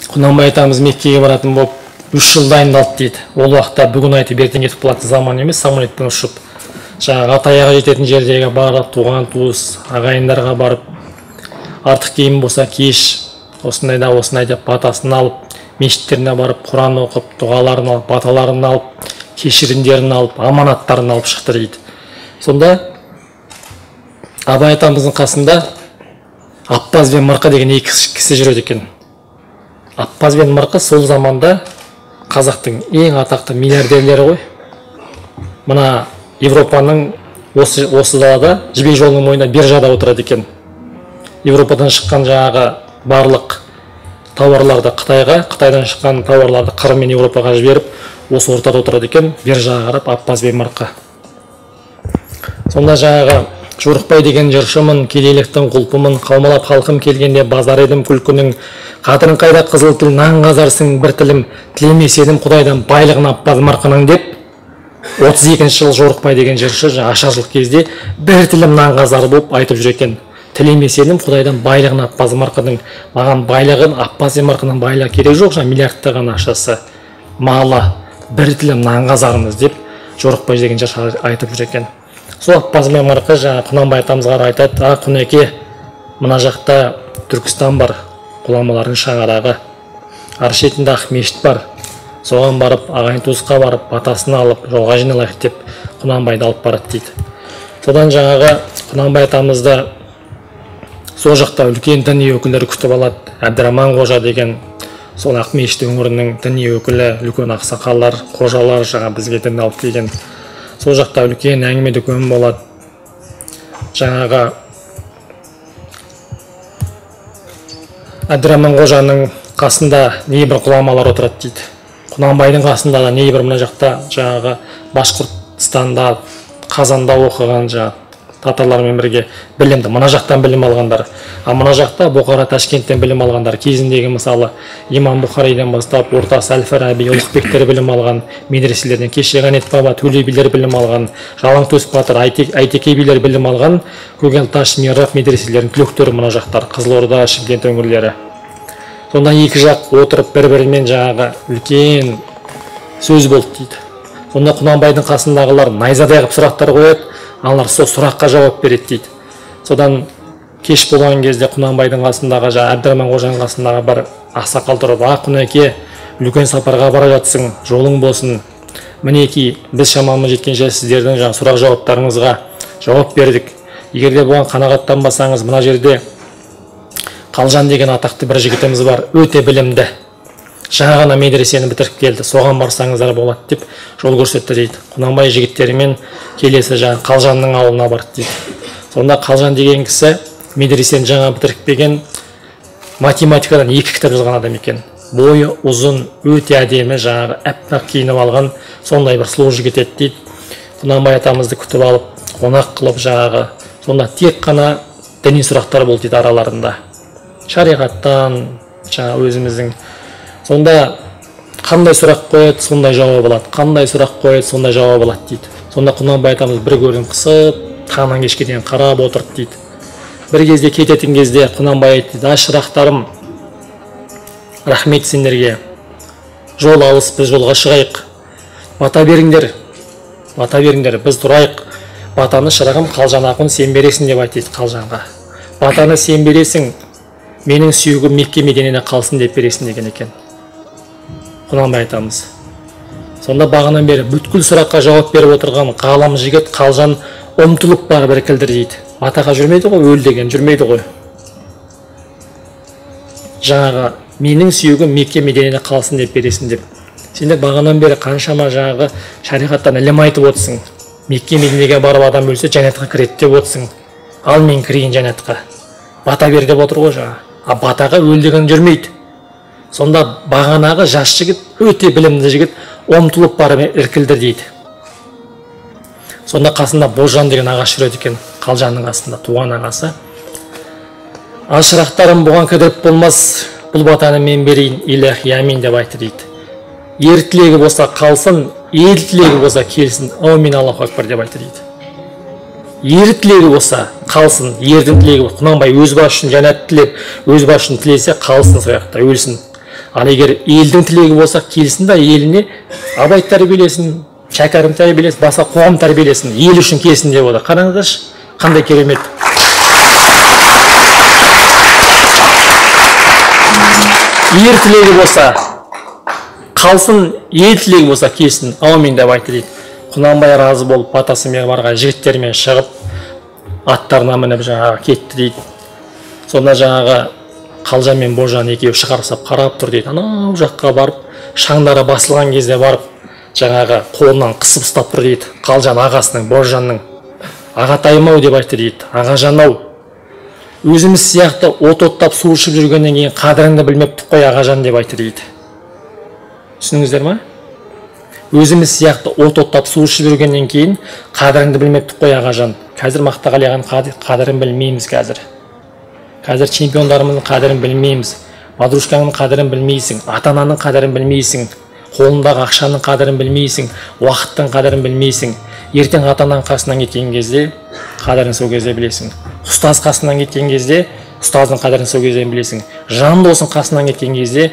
Құнанбай атамыз Меккеге баратын болып 3 жыл дайындалды дейді. Ол уақытта бүгін айтып ертең кетіп қалатын заман емес, самолетпен ұшып. Жаңағы ат аяғы жететін жердегі барып, туған туыс, ағайындарға барып, артық киім болса кеш, осындай да осындай деп батасын алып, мешіттеріне барып, Құран оқып, дұғаларын алып, баталарын алып, кешірімдерін алып, аманаттарын алып шықты дейді. Сонда Абай атамыздың қасында Аппаз бен Мырқы деген екі кісі жүреді екен. Аппаз бен Мырқы сол заманда қазақтың ең атақты миллиардерлері ғой. Мына Европаның осы далада жібек жолының мойнында биржада отырады екен. Европадан шыққан жаңағы барлық тауарларды Қытайға, Қытайдан шыққан тауарларды Қырым мен Европаға жіберіп, осы ортада отырады екен, биржаға қарап Аппаз бен Мырқы. Сонда жаңағы Жорықбай деген жыршымын, кедейліктің құлпымын, қаумалап халқым келгенде базар едім күлкінің, қадірін қайда қызыл тіл, нан қазарсың бір тілім, тілемес едім Құдайдан байлығын Аппаз Мырқының деп, 32 жыл Жорықбай деген жыршы ашаршылық кезде бір тілім нан қазар болып айтып жүр екен. Тілемес едім Құдайдан байлығын Аппаз Мырқының, маған байлығын Аппаз Мырқының байлығы керек жоқ, миллиардтаған ақшасы, малы, бір тілім нан қазармыз деп Жорықбай деген жыршы айтып жүр екен. Сол Аппаз бен Мырқы Құнанбай атамызға айтады: Құнеке, мына жақта Түркістан бар, ғұламалардың шаңырағы, ар шетінде ақ мешіт бар, соған барып, ағайын туысқа барып, батасын алып, жолға жиналайық деп Құнанбайды алып барады дейді. Содан жаңағы Құнанбай атамызды сол жақта үлкен діни өкілдері күтіп алады. Әбдіраман қожа деген сол Ақмешіт өңірінің діни өкілі, үлкен ақсақалдар, қожалар бізге дін алып келген. Сол жақта үлкен әңгіме дүкен болады. Жаңағы Әбдіраман қожаның қасында небір ғұламалар отырады дейді. Құнанбайдың қасында да небір мына жақта жаңағы Башқұртстанда, Қазанда оқыған татарлармен бірге білімді, мына жақтан білім алғандар. А мына жақта Бұқара, Ташкенттен білім алғандар. Кезіндегі мысалы Имам Бұхариден бастап Ортасы Әл-Фараби, Ұлықбектер білім алған, медреселерден Кешеғанет баба, Төле билер білім алған, Жалаңтөс батыр, Айтеке билер білім алған, Көкелташ, Мирап медреселерінің түлектері мына жақтар, Қызылорда, Шымкент өңірлері. Сонда екі жақ отырып бір-бірімен жаңағы үлкен сөз болды дейді. Сонда Құнанбайдың қасындағылар найзадай қылып сұрақтар қояды, алар сол сұраққа жауап береді дейді. Содан кеш болған кезде Құнанбайдың қасындағы Әбдіраман қожаның қасындағы бір ақсақал тұрып: Құнеке, үлкен сапарға бара жатсың, жолың болсын. Мінеки, біз шамамыз жеткенше сіздердің сұрақ жауаптарыңызға жауап бердік. Егер де бұған қанағаттанбасаңыз, мына жерде Қалжан деген атақты бір жігітіміз бар, өте білімді. Жаңа ғана медресені бітіріп келді, соған барсаңыздар болады деп жол көрсетті дейді. Құнанбай жігіттерімен келесі Қалжанның ауылына барды дейді. Сонда Қалжан деген кісі медресені жаңа бітіріп келген, математикадан 2 кітап жазған адам екен. Бойы ұзын, өте әдемі, әппақ киініп алған, сондай бір сұлу жігіт еді дейді. Құнанбай атамызды күтіп алып, қонақ қылып сонда тек қана діни сұрақтар болды дейді араларында. Шариғаттан, өзіміздің. Сонда қандай сұрақ қояды, сондай жауап алады. Қандай сұрақ қояды, сондай жауап алады дейді. Сонда Құнанбай атамыз бір көрін қысып, таңнан кешке дейін қарап отырды дейді. Бір кезде кететін кезде Құнанбай айтты: шырақтарым, рахмет сендерге. Жол алыс, біз жолға шығайық. Бата беріңдер, біз тұрайық. Батаны шырағым Қалжан ақын сен бересің деп айтты Қалжанға. Батаны сен бересің, менің сүйегім Мекке Мединеде қалсын деп бересің деген екен Құнанбай атамыз. Сонда бағанан бері бүткіл сұраққа жауап беріп отырған ғалам жігіт Қалжан ұмтылып барып іркілді дейді. Батаға жүрмейді ғой, өл деген жүрмейді ғой. Жаңағы менің сүйегім Мекке Мединеде қалсын деп бересің деп. Сендер бағанан бері қаншама жаңағы шариғаттан ілім айтып отырсың. Мекке Мединеге барып адам өлсе жәннатқа кіреді деп отырсың. Ал мен кірейін жәннатқа. Бата бер деп отыр ғой жаңа. А батаға өл деген жүрмейді. Сонда бағанағы жас жігіт, өте білімді жігіт ұмтылып барып іркілді дейді. Сонда қасында Бозжан деген ағаш жүреді екен, Қалжанның қасында, туған ағасы. Шырақтарым, бұған кідіріп болмас, бұл батаны мен берейін, иләхи амин деп айтты дейді. Ер тілегі болса қалсын, ел тілегі болса келсін, әумин Аллаху акбар деп айтты дейді. Ер тілегі болса қалсын, ердің тілегі болса, Құнанбай өз басы үшін жәннат тілеп, өз басы үшін тілесе қалсын, сояқта өлсін. Ал егер елдің тілегі болса, келсін да еліне абай тәрбиелесін, шәкәрім тәрбиелесін, басқа қоғам тәрбиелесін, ел үшін келсін деп отыр. Қараңыздаршы, қандай керемет. Ер тілегі болса, қалсын, ел тілегі болса, келсін, аумин деп айтты дейді. Құнанбай разы болып, батасымен барға жігіттермен шығып, аттарына мініп жаңағы кетті дейді. Сонда жаңағы Қалжан мен Божан екеуі шығарсап қарап тұр дейді. Анау жаққа барып, шаңдары басылған кезде барып, жаңағы қолынан қысып ұстап тұр дейді. Қалжан ағасының, Божанның, ағатайым-ау деп айтты дейді. Ағажан-ау, өзіміз сияқты оттап су ішіп жүргеннен кейін қадіріңді білмептік қой ағажан деп айтты дейді. Түсініңіздер ма? Өзіміз сияқты оттап су ішіп жүргеннен кейін қадіріңді білмептік қой ағажан. Қазір Мақтағали ағаның қадірін білмейміз қазір. Қазір чемпиондарымыздың қадірін білмейміз. Мадрушканың қадірін білмейсің, ата-ананың қадірін білмейсің, қолындағы ақшаның қадірін білмейсің, уақыттың қадірін білмейсің. Ертең ата-ананың қасынан кеткен кезде қадірін сол кезде білесің. Ұстаз қасынан кеткен кезде ұстаздың қадірін сол кезде білесің. Жан досың қасынан кеткен кезде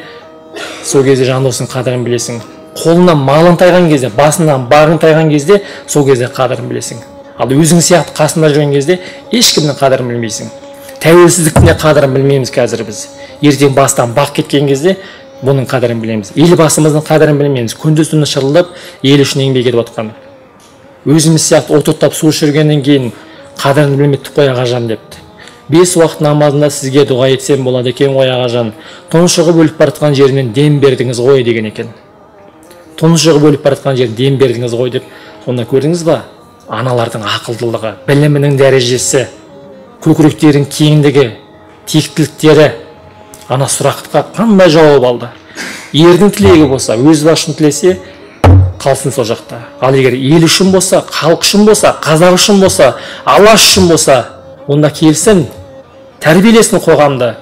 сол кезде жан досың қадірін білесің. Қолынан малын тайған кезде, басынан бағын тайған кезде сол кезде қадірін білесің. Ал өзің сияқты қасында жүрген кезде ешкімнің қадірін білмейсің. Тәуелсіздіктің қадірін білмейміз қазір біз. Ертең бастан бақ кеткен кезде бұның қадірін білеміз. Елбасымыздың қадірін білмейміз. Күндіз-түні шырылдап ел үшін еңбек етіп отқан. Өзіміз сияқты оттап су ішіргеннен кейін қадірін білметтік қой ағажан депті. 5 уақыт намазында сізге дұға етсем болады екен ғой ағажан. Тұншығып өліп бара жатқан жерінен дем бердіңіз ғой деген екен. Тұншығып өліп бара жатқан жерінен дем бердіңіз ғой деп. Сонда көрдіңіз ба? Аналардың ақылдылығы, білімінің дәрежесі, көкіректерінің кеңдігі, тектіліктері ана сұраққа қандай жауап алды. Ердің тілегі болса, өз басын тілесе, қалсын сол жақта. Ал егер ел үшін болса, халық үшін болса, қазақ үшін болса, Алла үшін болса, онда келсін, тәрбиелесін қоғамды.